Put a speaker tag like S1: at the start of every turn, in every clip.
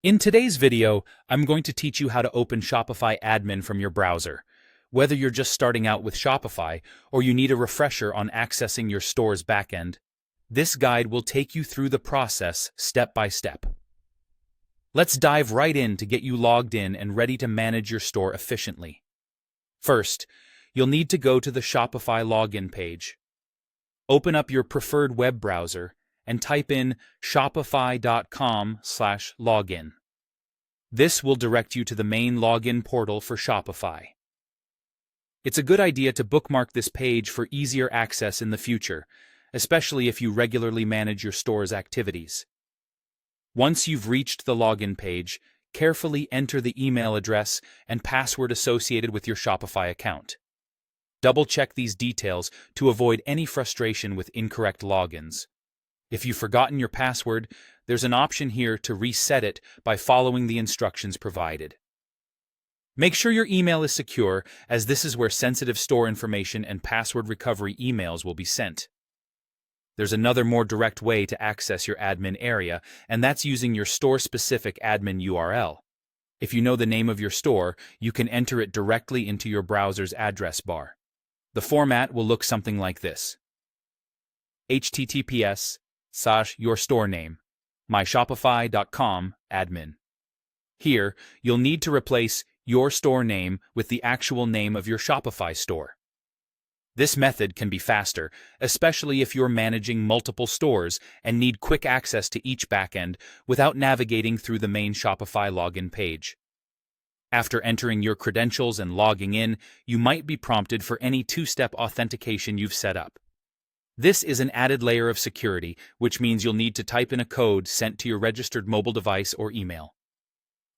S1: In today's video, I'm going to teach you how to open Shopify Admin from your browser. Whether you're just starting out with Shopify or you need a refresher on accessing your store's backend, this guide will take you through the process step by step. Let's dive right in to get you logged in and ready to manage your store efficiently. First, you'll need to go to the Shopify login page. Open up your preferred web browser and type in shopify.com/login. This will direct you to the main login portal for Shopify. It's a good idea to bookmark this page for easier access in the future, especially if you regularly manage your store's activities. Once you've reached the login page, carefully enter the email address and password associated with your Shopify account. Double-check these details to avoid any frustration with incorrect logins. If you've forgotten your password, there's an option here to reset it by following the instructions provided. Make sure your email is secure, as this is where sensitive store information and password recovery emails will be sent. There's another more direct way to access your admin area, and that's using your store-specific admin URL. If you know the name of your store, you can enter it directly into your browser's address bar. The format will look something like this: https://yourstorename, myshopify.com admin. Here, you'll need to replace your store name with the actual name of your Shopify store. This method can be faster, especially if you're managing multiple stores and need quick access to each backend without navigating through the main Shopify login page. After entering your credentials and logging in, you might be prompted for any two-step authentication you've set up. This is an added layer of security, which means you'll need to type in a code sent to your registered mobile device or email.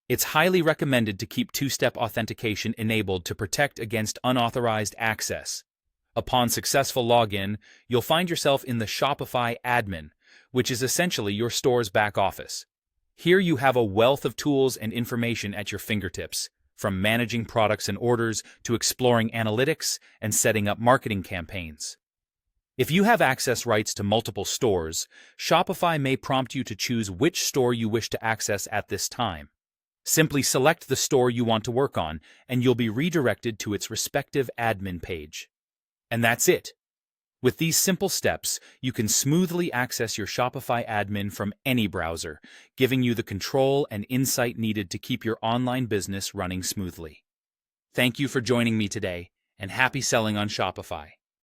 S1: It's highly recommended to keep two-step authentication enabled to protect against unauthorized access. Upon successful login, you'll find yourself in the Shopify Admin, which is essentially your store's back office. Here you have a wealth of tools and information at your fingertips, from managing products and orders to exploring analytics and setting up marketing campaigns. If you have access rights to multiple stores, Shopify may prompt you to choose which store you wish to access at this time. Simply select the store you want to work on, and you'll be redirected to its respective admin page. And that's it. With these simple steps, you can smoothly access your Shopify admin from any browser, giving you the control and insight needed to keep your online business running smoothly. Thank you for joining me today, and happy selling on Shopify.